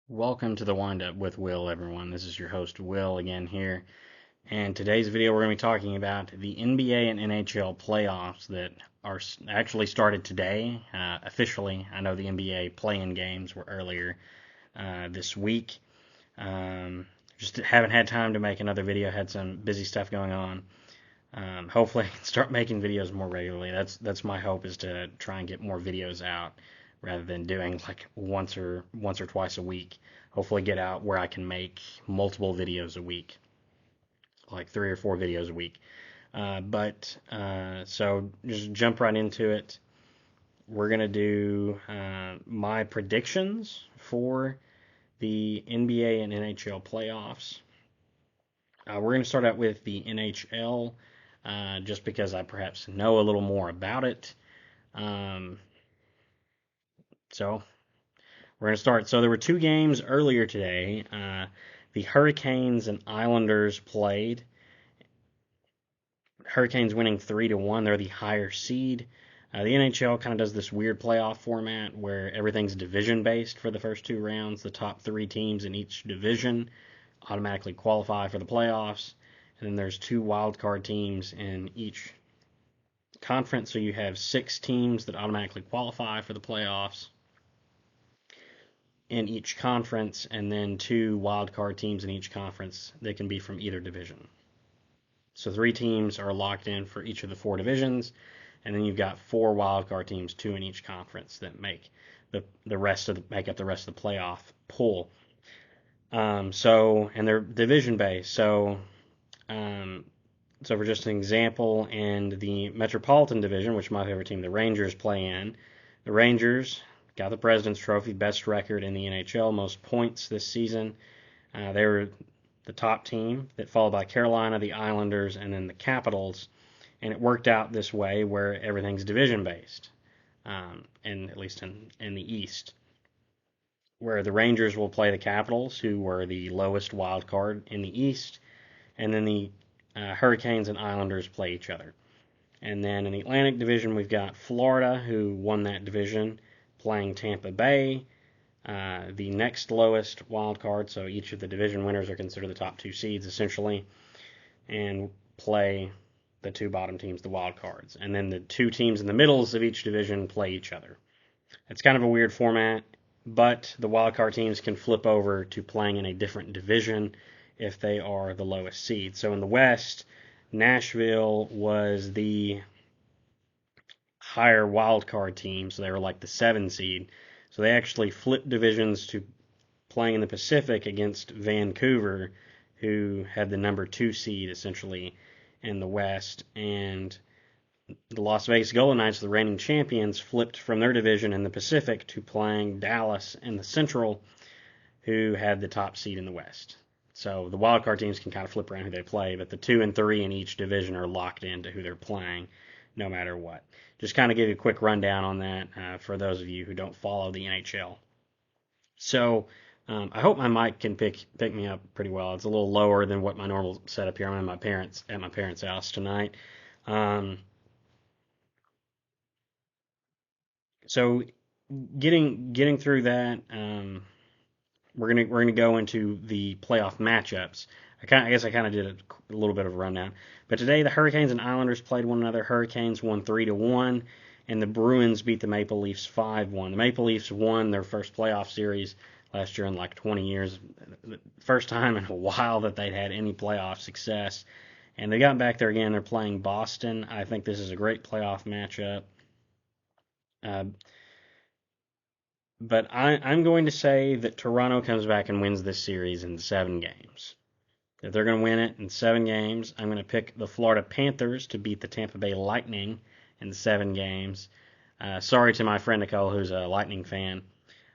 Welcome to the Wind Up with Will, everyone. This is your host, Will, again here. And today's video, we're going to be talking about the NBA and NHL playoffs that are actually started today, officially. I know the NBA play-in games were earlier this week. Just haven't had time to make another video. Had some busy stuff going on. Hopefully, I can start making videos more regularly. That's my hope, is to try and get more videos out rather than doing like once or twice a week. Hopefully, get out where I can make multiple videos a week, like 3 or 4 videos a week. So just jump right into it. We're gonna do my predictions for the NBA and NHL playoffs. We're going to start out with the NHL, just because I perhaps know a little more about it. Um, so we're going to start. So there were 2 games earlier today. The Hurricanes and Islanders played. Hurricanes winning 3-1. They're the higher seed. The NHL kind of does this weird playoff format where everything's division based for the first 2 rounds. The top 3 teams in each division automatically qualify for the playoffs. And then there's 2 wildcard teams in each conference, so you have 6 teams that automatically qualify for the playoffs in each conference, and then 2 wildcard teams in each conference that can be from either division. So 3 teams are locked in for each of the 4 divisions, and then you've got 4 wildcard teams, 2 in each conference, that make make up the rest of the playoff pool. And they're division based. So for just an example, in the Metropolitan Division, which my favorite team, the Rangers, play in, the Rangers got the President's Trophy, best record in the NHL, most points this season. They were the top team, that followed by Carolina, the Islanders, and then the Capitals. And it worked out this way where everything's division based, and at least in the East, where the Rangers will play the Capitals, who were the lowest wild card in the East, and then the Hurricanes and Islanders play each other. And then in the Atlantic Division, we've got Florida, who won that division, playing Tampa Bay, the next lowest wild card. So each of the division winners are considered the top 2 seeds, essentially, and play the 2 bottom teams, the wild cards. And then the 2 teams in the middles of each division play each other. It's kind of a weird format, but the wild card teams can flip over to playing in a different division if they are the lowest seed. So in the West, Nashville was the higher wild card team, so they were like the 7 seed. So they actually flipped divisions to playing in the Pacific against Vancouver, who had the number 2 seed essentially in the West. And the Las Vegas Golden Knights, the reigning champions, flipped from their division in the Pacific to playing Dallas in the Central, who had the top seed in the West. So the wildcard teams can kind of flip around who they play, but the 2 and 3 in each division are locked into who they're playing, no matter what. Just kind of give you a quick rundown on that for those of you who don't follow the NHL. So I hope my mic can pick me up pretty well. It's a little lower than what my normal setup here. I'm at my parents' house tonight. So getting through that, we're gonna go into the playoff matchups. I guess I kind of did a little bit of a rundown. But today the Hurricanes and Islanders played one another. Hurricanes won 3-1, and the Bruins beat the Maple Leafs 5-1. The Maple Leafs won their first playoff series last year in like 20 years. First time in a while that they'd had any playoff success. And they got back there again. They're playing Boston. I think this is a great playoff matchup. But I'm going to say that Toronto comes back and wins this series in 7 games. If they're going to win it in 7 games, I'm going to pick the Florida Panthers to beat the Tampa Bay Lightning in 7 games. Sorry to my friend Nicole, who's a Lightning fan.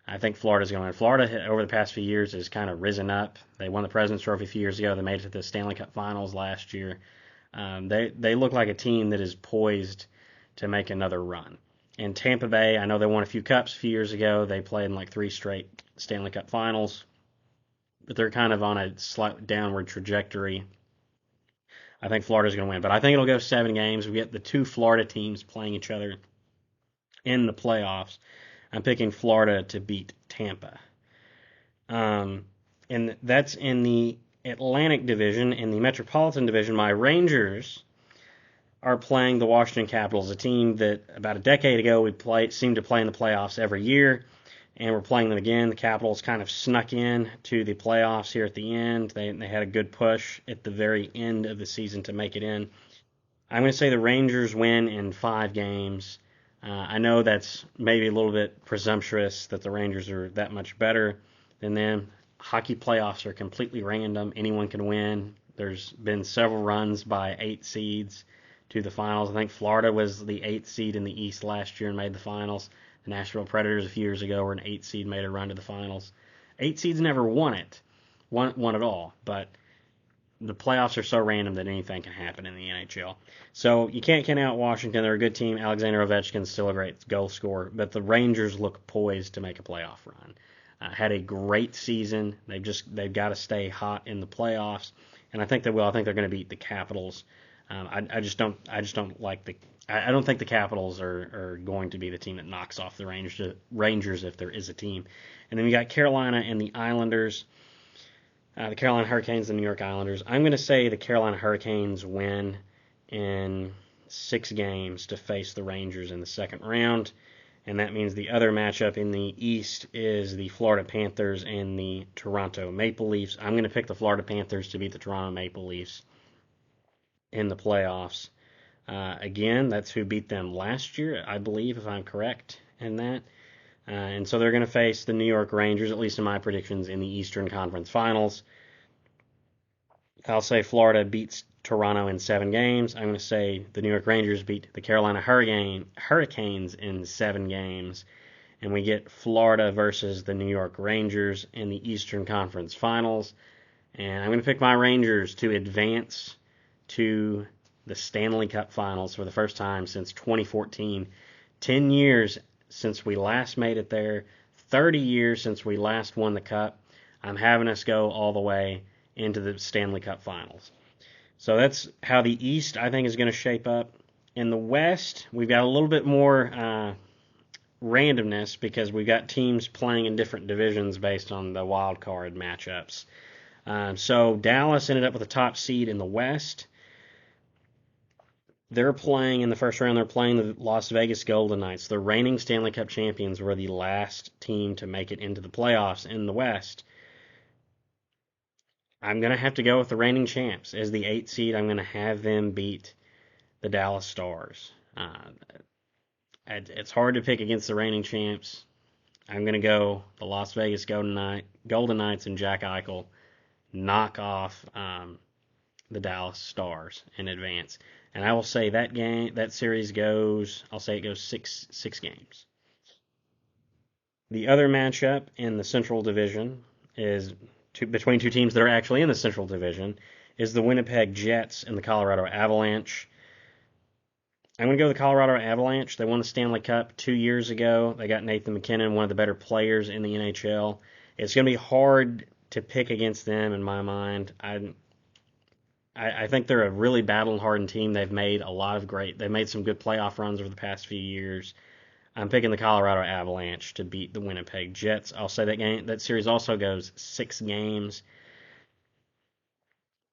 I think Florida's going to win. Florida, over the past few years, has kind of risen up. They won the President's Trophy a few years ago. They made it to the Stanley Cup Finals last year. They look like a team that is poised to make another run. And Tampa Bay, I know they won a few cups a few years ago. They played in like 3 straight Stanley Cup Finals, but they're kind of on a slight downward trajectory. I think Florida's going to win, but I think it'll go 7 games. We get the 2 Florida teams playing each other in the playoffs. I'm picking Florida to beat Tampa. And that's in the Atlantic Division. In the Metropolitan Division, my Rangers are playing the Washington Capitals, a team that about a decade ago seemed to play in the playoffs every year, and we're playing them again. The Capitals kind of snuck in to the playoffs here at the end. They had a good push at the very end of the season to make it in. I'm going to say the Rangers win in 5 games. I know that's maybe a little bit presumptuous that the Rangers are that much better than them. Hockey playoffs are completely random. Anyone can win. There's been several runs by 8 seeds to the finals. I think Florida was the 8th seed in the East last year and made the finals. The Nashville Predators a few years ago were an 8 seed, made a run to the finals. 8 seeds never won at all, but the playoffs are so random that anything can happen in the NHL. So you can't count out Washington. They're a good team. Alexander Ovechkin's still a great goal scorer, but the Rangers look poised to make a playoff run. Had a great season. They've got to stay hot in the playoffs, and I think they will. I think they're going to beat the Capitals. I don't think the Capitals are going to be the team that knocks off the Rangers if there is a team. And then we got Carolina and the Islanders. The Carolina Hurricanes and the New York Islanders. I'm going to say the Carolina Hurricanes win in 6 games to face the Rangers in the second round. And that means the other matchup in the East is the Florida Panthers and the Toronto Maple Leafs. I'm going to pick the Florida Panthers to beat the Toronto Maple Leafs in the playoffs. Again, that's who beat them last year, I believe, if I'm correct in that. And so they're going to face the New York Rangers, at least in my predictions, in the Eastern Conference Finals. I'll say Florida beats Toronto in 7 games. I'm going to say the New York Rangers beat the Carolina Hurricanes in 7 games. And we get Florida versus the New York Rangers in the Eastern Conference Finals. And I'm going to pick my Rangers to advance to the Stanley Cup Finals for the first time since 2014. 10 years since we last made it there. 30 years since we last won the Cup. I'm having us go all the way into the Stanley Cup Finals. So that's how the East, I think, is going to shape up. In the West, we've got a little bit more randomness because we've got teams playing in different divisions based on the wild card matchups. So Dallas ended up with the top seed in the West. They're playing in the first round. They're playing the Las Vegas Golden Knights. The reigning Stanley Cup champions were the last team to make it into the playoffs in the West. I'm going to have to go with the reigning champs. As the 8th seed, I'm going to have them beat the Dallas Stars. It's hard to pick against the reigning champs. I'm going to go the Las Vegas Golden Knights and Jack Eichel knock off the Dallas Stars in advance. And I will say that series goes 6 games. The other matchup in the Central Division is between 2 teams that are actually in the Central Division is the Winnipeg Jets and the Colorado Avalanche. I'm going to go with the Colorado Avalanche. They won the Stanley Cup 2 years ago. They got Nathan MacKinnon, one of the better players in the NHL. It's going to be hard to pick against them in my mind. I think they're a really battle-hardened team. They've made some good playoff runs over the past few years. I'm picking the Colorado Avalanche to beat the Winnipeg Jets. I'll say that series also goes 6 games.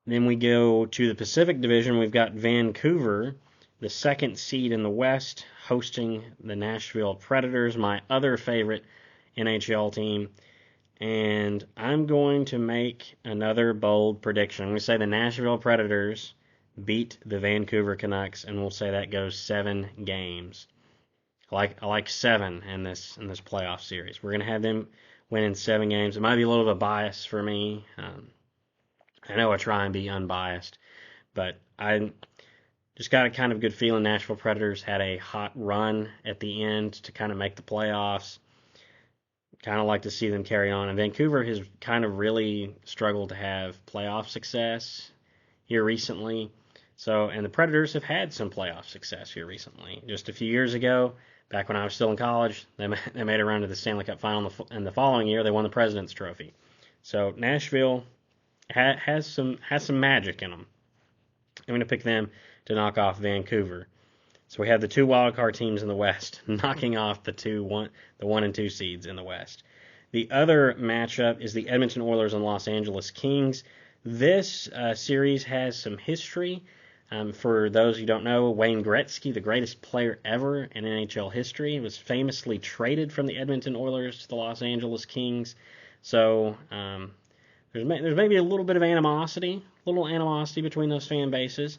Then we go to the Pacific Division. We've got Vancouver, the 2nd seed in the West, hosting the Nashville Predators, my other favorite NHL team. And I'm going to make another bold prediction. I'm going to say the Nashville Predators beat the Vancouver Canucks, and we'll say that goes 7 games. I like 7 in this playoff series. We're going to have them win in 7 games. It might be a little bit of a bias for me. I know I try and be unbiased, but I just got a kind of good feeling Nashville Predators had a hot run at the end to kind of make the playoffs. Kind of like to see them carry on. And Vancouver has kind of really struggled to have playoff success here recently. And the Predators have had some playoff success here recently. Just a few years ago, back when I was still in college, they made a run to the Stanley Cup Final, and the following year they won the President's Trophy. So Nashville has some magic in them. I'm going to pick them to knock off Vancouver. So we have the 2 wildcard teams in the West knocking off the 1 and 2 seeds in the West. The other matchup is the Edmonton Oilers and Los Angeles Kings. This series has some history. For those who don't know, Wayne Gretzky, the greatest player ever in NHL history, was famously traded from the Edmonton Oilers to the Los Angeles Kings. So there's maybe a little bit of animosity between those fan bases.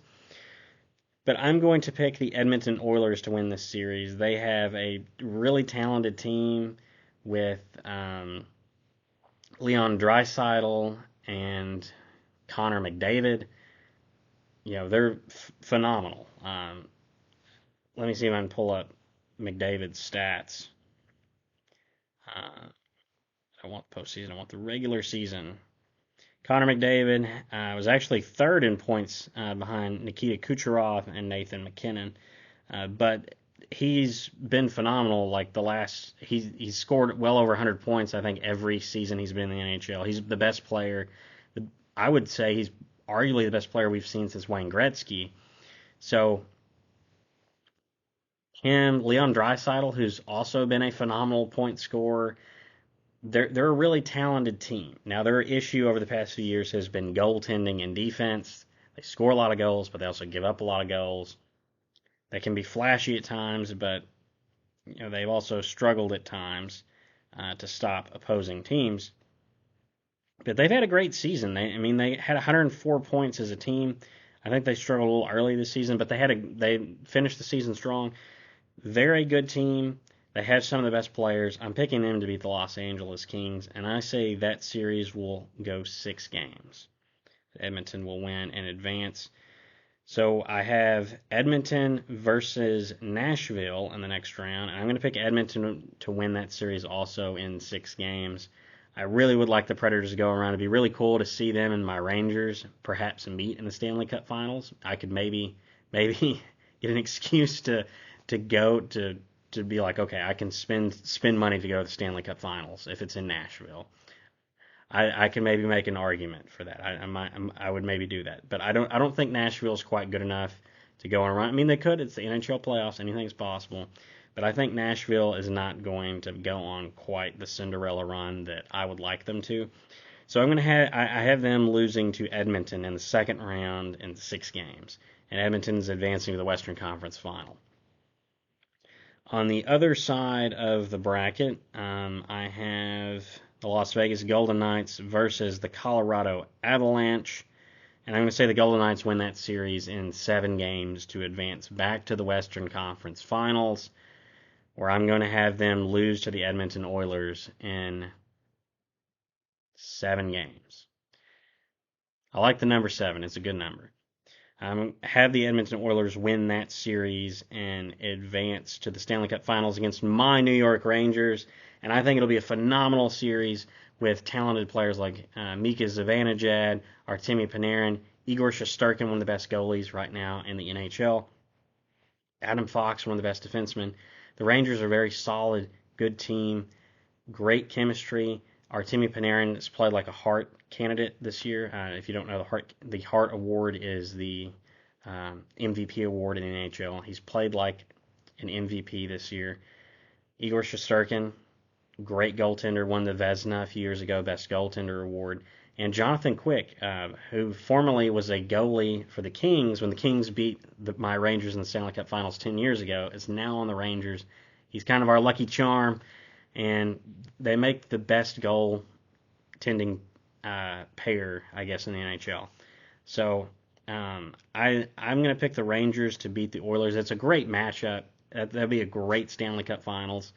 But I'm going to pick the Edmonton Oilers to win this series. They have a really talented team with Leon Draisaitl and Connor McDavid. They're phenomenal. Let me see if I can pull up McDavid's stats. I don't want the postseason. I want the regular season. Connor McDavid was actually third in points behind Nikita Kucherov and Nathan MacKinnon. But he's been phenomenal. Like he's scored well over 100 points, I think, every season he's been in the NHL. He's the best player. I would say he's arguably the best player we've seen since Wayne Gretzky. So Leon Draisaitl, who's also been a phenomenal point scorer, they're a really talented team. Now, their issue over the past few years has been goaltending and defense. They score a lot of goals, but they also give up a lot of goals. They can be flashy at times, but they've also struggled at times to stop opposing teams. But they've had a great season. They had 104 points as a team. I think they struggled a little early this season, but they finished the season strong. Very good team. They have some of the best players. I'm picking them to beat the Los Angeles Kings, and I say that series will go 6 games. Edmonton will win and advance. So I have Edmonton versus Nashville in the next round, and I'm going to pick Edmonton to win that series also in 6 games. I really would like the Predators to go around. It'd be really cool to see them and my Rangers perhaps meet in the Stanley Cup Finals. I could maybe get an excuse to go to be like, okay, I can spend money to go to the Stanley Cup Finals if it's in Nashville. I can maybe make an argument for that. I would maybe do that, but I don't think Nashville's quite good enough to go on a run. They could. It's the NHL playoffs. Anything's possible. But I think Nashville is not going to go on quite the Cinderella run that I would like them to. So I have them losing to Edmonton in the second round in 6 games, and Edmonton's advancing to the Western Conference Final. On the other side of the bracket, I have the Las Vegas Golden Knights versus the Colorado Avalanche. And I'm going to say the Golden Knights win that series in 7 games to advance back to the Western Conference Finals, where I'm going to have them lose to the Edmonton Oilers in 7 games. I like the number 7. It's a good number. Have the Edmonton Oilers win that series and advance to the Stanley Cup Finals against my New York Rangers. And I think it'll be a phenomenal series with talented players like Mika Zibanejad, Artemi Panarin, Igor Shesterkin, one of the best goalies right now in the NHL, Adam Fox, one of the best defensemen. The Rangers are a very solid, good team, great chemistry. Artemi Panarin has played like a Hart candidate this year. If you don't know, the Hart Award is the MVP award in the NHL. He's played like an MVP this year. Igor Shesterkin, great goaltender, won the Vezina a few years ago, Best Goaltender Award. And Jonathan Quick, who formerly was a goalie for the Kings when the Kings beat my Rangers in the Stanley Cup Finals 10 years ago, is now on the Rangers. He's kind of our lucky charm. And they make the best goal-tending pair, I guess, in the NHL. So I'm going to pick the Rangers to beat the Oilers. It's a great matchup. That'll be a great Stanley Cup Finals.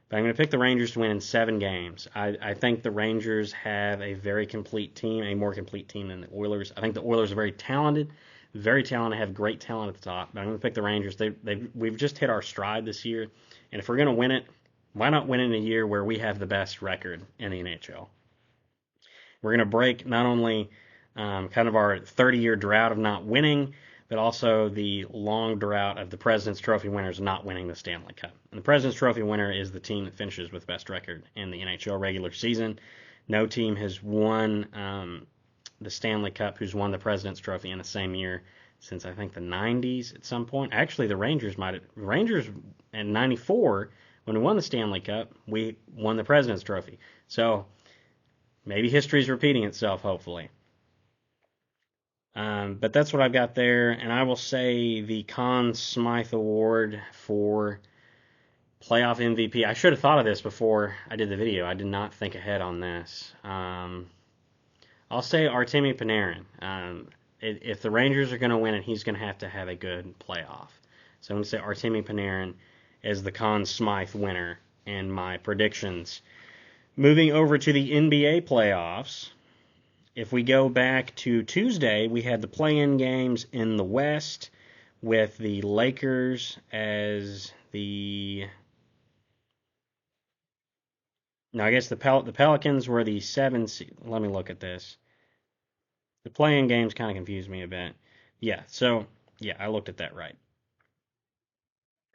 But I'm going to pick the Rangers to win in 7 games. I think the Rangers have a very complete team, a more complete team than the Oilers. I think the Oilers are very talented, have great talent at the top. But I'm going to pick the Rangers. We've just hit our stride this year. And if we're going to win it, why not win in a year where we have the best record in the NHL? We're going to break not only kind of our 30-year drought of not winning, but also the long drought of the President's Trophy winners not winning the Stanley Cup. And the President's Trophy winner is the team that finishes with best record in the NHL regular season. No team has won the Stanley Cup who's won the President's Trophy in the same year since, I think, the 90s at some point. Actually, the Rangers in 94 when we won the Stanley Cup, we won the President's Trophy. So maybe history's repeating itself, hopefully. But that's what I've got there, and I will say the Conn Smythe Award for playoff MVP. I should have thought of this before I did the video. I did not think ahead on this. I'll say Artemi Panarin. If the Rangers are going to win it, he's going to have a good playoff. So I'm going to say Artemi Panarin as the Conn Smythe winner in my predictions. Moving over to the NBA playoffs, if we go back to Tuesday, we had the play-in games in the West with the Lakers as the... No, I guess the Pelicans were the 7 seed. Let me look at this. The play-in games kind of confused me a bit. Yeah, I looked at that right.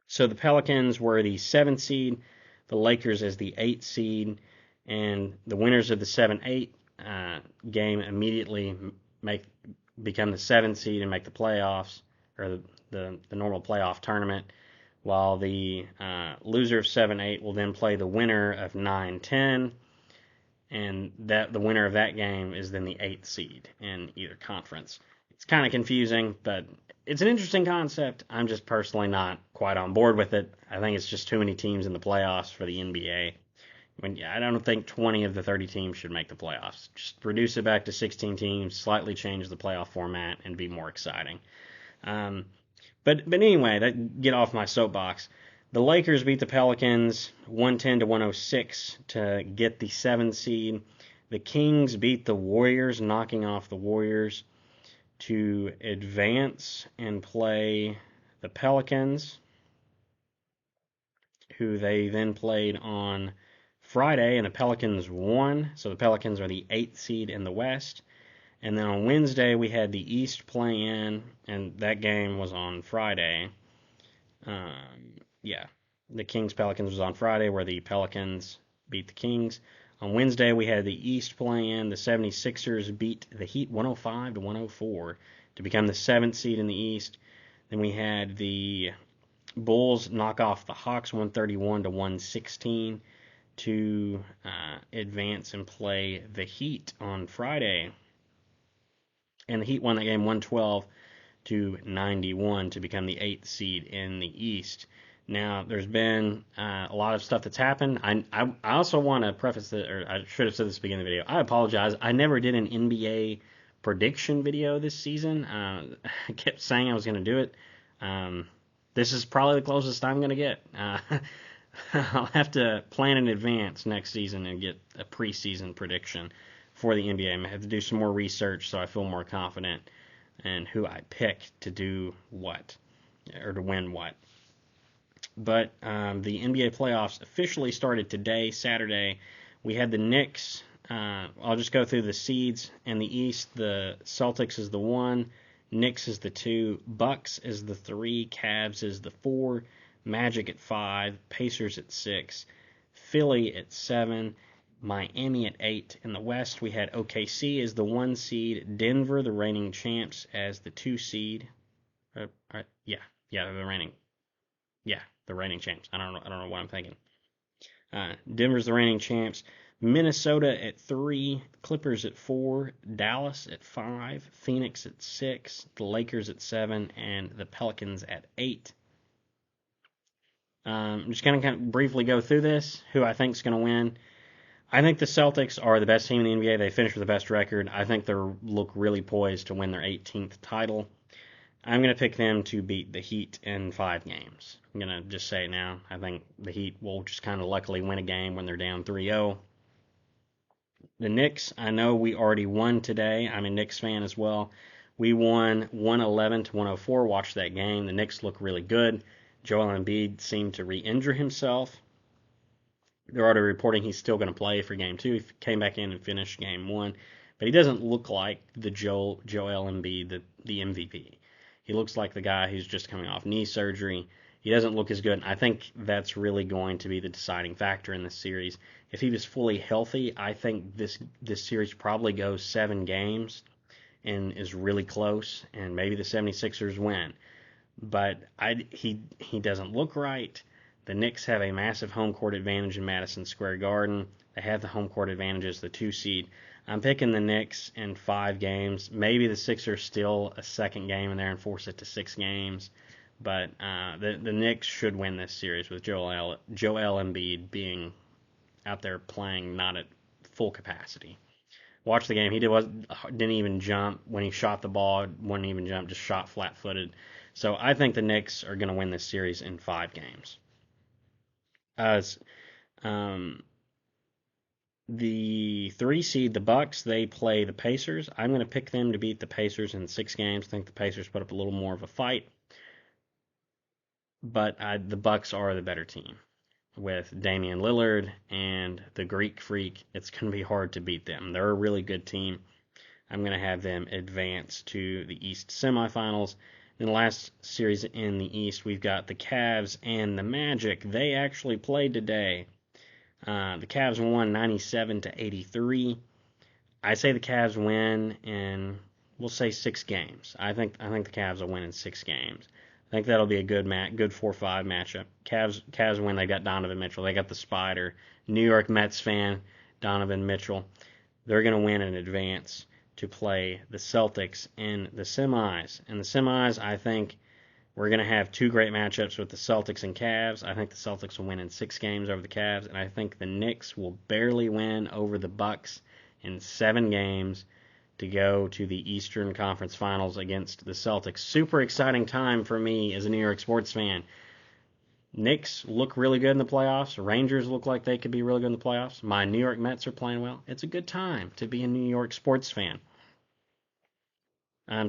So the Pelicans were the 7 seed, the Lakers as the 8 seed, and the winners of the 7-8 game immediately become the 7 seed and make the playoffs, or the normal playoff tournament, while the loser of 7-8 will then play the winner of 9-10, and the winner of that game is then the 8th seed in either conference. It's kind of confusing, but it's an interesting concept. I'm just personally not quite on board with it. I think it's just too many teams in the playoffs for the NBA. I don't think 20 of the 30 teams should make the playoffs. Just reduce it back to 16 teams, slightly change the playoff format, and be more exciting. But anyway, get off my soapbox. The Lakers beat the Pelicans 110-106 to get the 7 seed. The Kings beat the Warriors, knocking off the Warriors to advance and play the Pelicans, who they then played on Friday, and the Pelicans won. So the Pelicans are the 8th seed in the West. And then on Wednesday, we had the East play-in, and that game was on Friday. The Kings-Pelicans was on Friday, where the Pelicans beat the Kings. On Wednesday, we had the East play-in. The 76ers beat the Heat 105-104 to become the 7th seed in the East. Then we had the Bulls knock off the Hawks 131-116 to advance and play the Heat on Friday. And the Heat won that game 112-91 to become the 8th seed in the East. Now, there's been a lot of stuff that's happened. I also want to preface that, or I should have said this at the beginning of the video. I apologize. I never did an NBA prediction video this season. I kept saying I was going to do it. This is probably the closest I'm going to get. I'll have to plan in advance next season and get a preseason prediction for the NBA. I'm going to have to do some more research so I feel more confident in who I pick to do what, or to win what. But the NBA playoffs officially started today, Saturday. We had the Knicks. I'll just go through the seeds in the East. The Celtics is the 1, Knicks is the 2, Bucks is the 3, Cavs is the 4, Magic at 5, Pacers at 6, Philly at 7, Miami at 8. In the West, we had OKC as the 1 seed, Denver, the reigning champs, as the 2 seed. The reigning champs. I don't know what I'm thinking. Denver's the reigning champs. Minnesota at 3, Clippers at 4, Dallas at 5, Phoenix at 6, the Lakers at 7, and the Pelicans at 8. I'm just going to kind of briefly go through this, who I think is going to win. I think the Celtics are the best team in the NBA. They finished with the best record. I think they look really poised to win their 18th title. I'm going to pick them to beat the Heat in 5 games. I'm going to just say it now. I think the Heat will just kind of luckily win a game when they're down 3-0. The Knicks, I know we already won today. I'm a Knicks fan as well. We won 111-104. Watched that game. The Knicks look really good. Joel Embiid seemed to re-injure himself. They're already reporting he's still going to play for Game 2. He came back in and finished Game 1. But he doesn't look like the Joel Embiid, the MVP. He looks like the guy who's just coming off knee surgery. He doesn't look as good. I think that's really going to be the deciding factor in this series. If he was fully healthy, I think this series probably goes 7 games and is really close, and maybe the 76ers win. But he doesn't look right. The Knicks have a massive home court advantage in Madison Square Garden. They have the home court advantage as the 2 seed. I'm picking the Knicks in 5 games. Maybe the Sixers steal a second game in there and force it to 6 games. But the Knicks should win this series with Joel Embiid being out there playing not at full capacity. Watch the game. He didn't even jump when he shot the ball. Wouldn't even jump. Just shot flat-footed. So I think the Knicks are going to win this series in 5 games. The 3 seed, the Bucks, they play the Pacers. I'm going to pick them to beat the Pacers in 6 games. I think the Pacers put up a little more of a fight. But the Bucks are the better team. With Damian Lillard and the Greek Freak, it's going to be hard to beat them. They're a really good team. I'm going to have them advance to the East semifinals. In the last series in the East, we've got the Cavs and the Magic. They actually played today. The Cavs won 97-83. I say the Cavs win in, we'll say 6 games. I think the Cavs will win in 6 games. I think that'll be a good 4-5 matchup. Cavs win. They got Donovan Mitchell. They got the Spider. New York Mets fan, Donovan Mitchell. They're going to win in advance to play the Celtics in the semis. In the semis, I think we're going to have 2 great matchups with the Celtics and Cavs. I think the Celtics will win in 6 games over the Cavs, and I think the Knicks will barely win over the Bucks in 7 games to go to the Eastern Conference Finals against the Celtics. Super exciting time for me as a New York sports fan. Knicks look really good in the playoffs. Rangers look like they could be really good in the playoffs. My New York Mets are playing well. It's a good time to be a New York sports fan.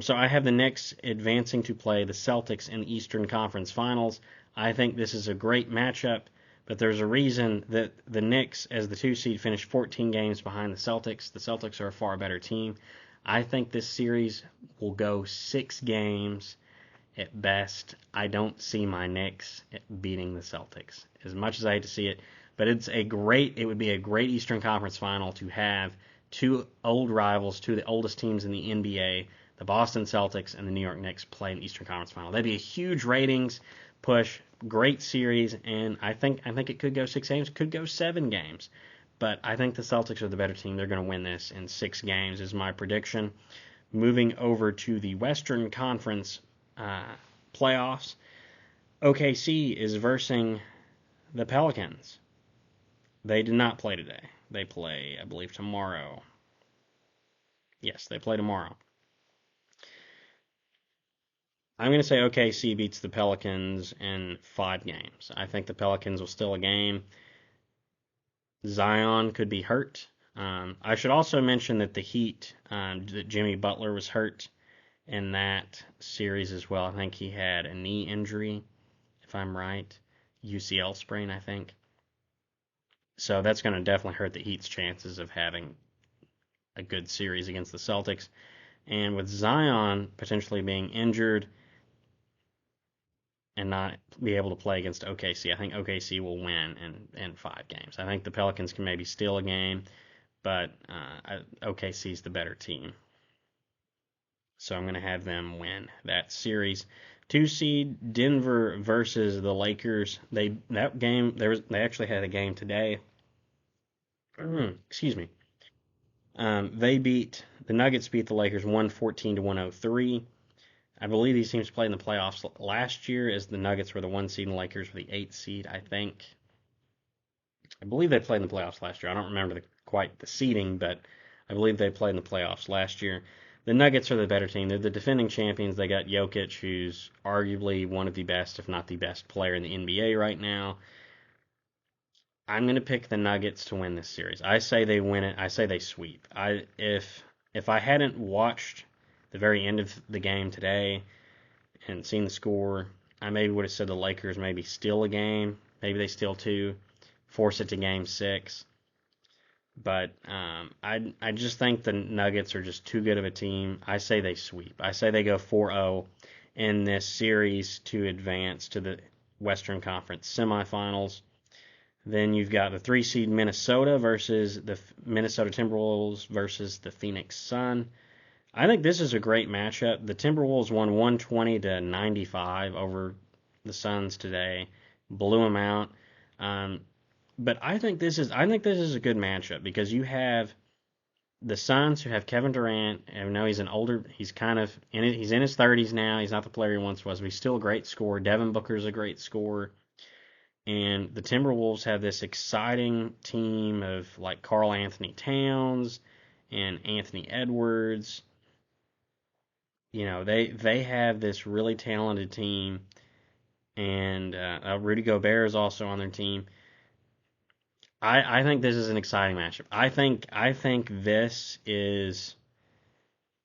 So I have the Knicks advancing to play the Celtics in the Eastern Conference Finals. I think this is a great matchup, but there's a reason that the Knicks, as the 2 seed, finished 14 games behind the Celtics. The Celtics are a far better team. I think this series will go 6 games at best. I don't see my Knicks beating the Celtics, as much as I hate to see it. But it would be a great Eastern Conference Final to have 2 old rivals, 2 of the oldest teams in the NBA, the Boston Celtics and the New York Knicks, play in the Eastern Conference Final. That'd be a huge ratings push, great series, and I think it could go 6 games, could go 7 games. But I think the Celtics are the better team. They're going to win this in 6 games is my prediction. Moving over to the Western Conference playoffs, OKC is versing the Pelicans. They did not play today. They play, I believe, tomorrow. Yes, they play tomorrow. I'm going to say OKC beats the Pelicans in 5 games. I think the Pelicans will steal a game. Zion could be hurt. I should also mention that the Heat, that Jimmy Butler was hurt in that series as well. I think he had a knee injury, if I'm right. UCL sprain, I think. So that's going to definitely hurt the Heat's chances of having a good series against the Celtics. And with Zion potentially being injured and not be able to play against OKC, I think OKC will win in 5 games. I think the Pelicans can maybe steal a game, but OKC is the better team. So I'm going to have them win that series. 2 seed Denver versus the Lakers. They actually had a game today. Excuse me. The Nuggets beat the Lakers 114-103. I believe these teams played in the playoffs last year, as the Nuggets were the 1 seed and the Lakers were the 8 seed, I think. I believe they played in the playoffs last year. I don't remember quite the seeding, but I believe they played in the playoffs last year. The Nuggets are the better team. They're the defending champions. They got Jokic, who's arguably one of the best, if not the best player in the NBA right now. I'm going to pick the Nuggets to win this series. I say they win it. I say they sweep. If I hadn't watched the very end of the game today and seen the score, I maybe would have said the Lakers maybe steal a game. Maybe they steal 2, force it to game 6. But I just think the Nuggets are just too good of a team. I say they sweep. I say they go 4-0 in this series to advance to the Western Conference semifinals. Then you've got the 3 seed Minnesota versus the Minnesota Timberwolves versus the Phoenix Sun. I think this is a great matchup. The Timberwolves won 120-95 over the Suns today. blew them out. But I think this is a good matchup because you have the Suns who have Kevin Durant. I know he's kind of in it. He's in his 30s now. He's not the player he once was, but he's still a great scorer. Devin Booker's a great scorer. And the Timberwolves have this exciting team of like Karl Anthony Towns and Anthony Edwards. They have this really talented team, and Rudy Gobert is also on their team. I think this is an exciting matchup. I think this is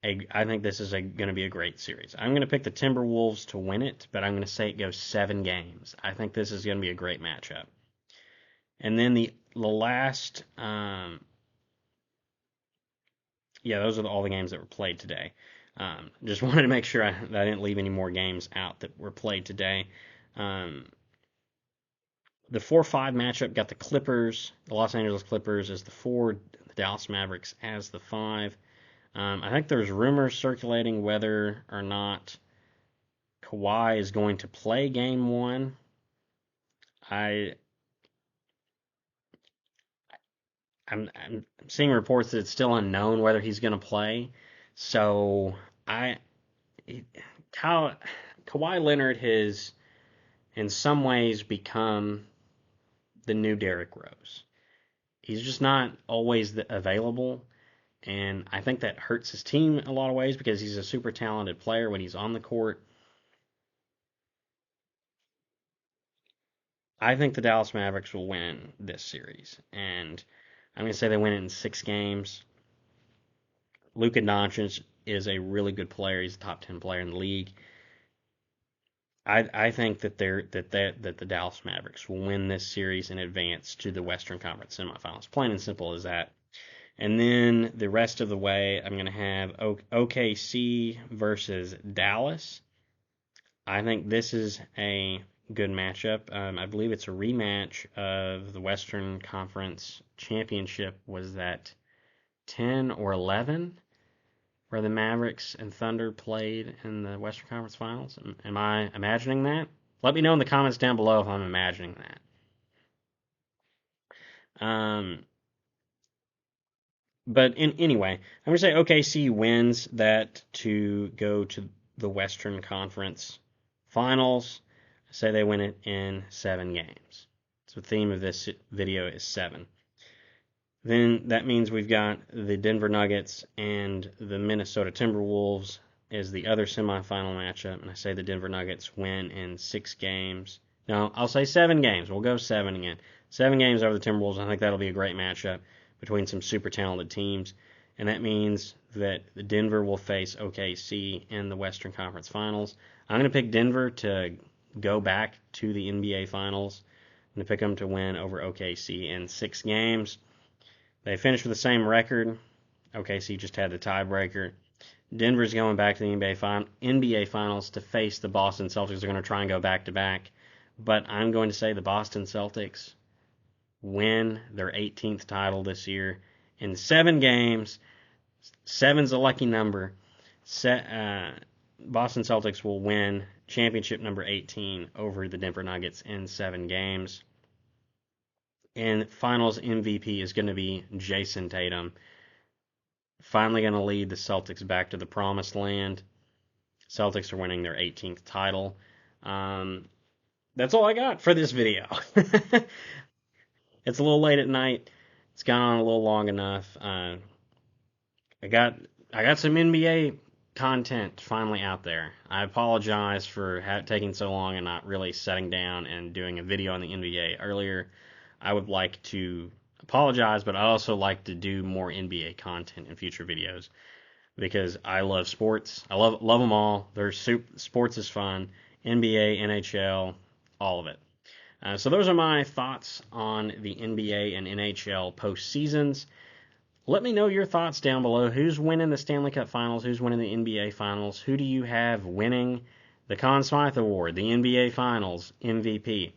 going to be a great series. I'm going to pick the Timberwolves to win it, but I'm going to say it goes 7 games. I think this is going to be a great matchup. And then the last, those are all the games that were played today. Just wanted to make sure that I didn't leave any more games out that were played today. The 4-5 matchup got the Clippers, the Los Angeles Clippers as the 4, the Dallas Mavericks as the 5. I think there's rumors circulating whether or not Kawhi is going to play Game 1. I'm seeing reports that it's still unknown whether he's going to play. So Kawhi Leonard has in some ways become the new Derrick Rose. He's just not always available, and I think that hurts his team in a lot of ways because he's a super talented player when he's on the court. I think the Dallas Mavericks will win this series, and I'm going to say they win it in 6 games. Luka Doncic is a really good player. He's a top 10 player in the league. I think that the Dallas Mavericks will win this series and advance to the Western Conference semifinals. Plain and simple as that. And then the rest of the way, I'm going to have OKC versus Dallas. I think this is a good matchup. I believe it's a rematch of the Western Conference Championship. Was that 10 or 11? Where the Mavericks and Thunder played in the Western Conference Finals. Am I imagining that? Let me know in the comments down below if I'm imagining that. But anyway, I'm going to say OKC wins that to go to the Western Conference Finals. I say they win it in 7 games. So the theme of this video is 7. Then that means we've got the Denver Nuggets and the Minnesota Timberwolves as the other semifinal matchup. And I say the Denver Nuggets win in 6 games. No, I'll say 7 games. We'll go 7 again. 7 games over the Timberwolves. I think that'll be a great matchup between some super talented teams. And that means that the Denver will face OKC in the Western Conference Finals. I'm going to pick Denver to go back to the NBA Finals. I'm going to pick them to win over OKC in 6 games. They finished with the same record. OKC just had the tiebreaker. Denver's going back to the NBA Finals to face the Boston Celtics. They're going to try and go back-to-back. But I'm going to say the Boston Celtics win their 18th title this year in 7 games. 7's a lucky number. Boston Celtics will win championship number 18 over the Denver Nuggets in 7 games. And finals MVP is going to be Jason Tatum. Finally going to lead the Celtics back to the promised land. Celtics are winning their 18th title. That's all I got for this video. It's a little late at night. It's gone on a little long enough. I got some NBA content finally out there. I apologize for taking so long and not really sitting down and doing a video on the NBA earlier. I would like to apologize, but I also like to do more NBA content in future videos because I love sports. I love them all. Sports is fun. NBA, NHL, all of it. So those are my thoughts on the NBA and NHL postseasons. Let me know your thoughts down below. Who's winning the Stanley Cup Finals? Who's winning the NBA Finals? Who do you have winning the Conn Smythe Award, the NBA Finals MVP?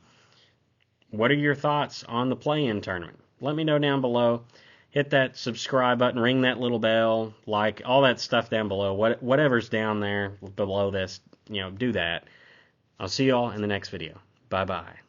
What are your thoughts on the play-in tournament? Let me know down below. Hit that subscribe button, ring that little bell, like all that stuff down below. Whatever's down there below this, do that. I'll see y'all in the next video. Bye-bye.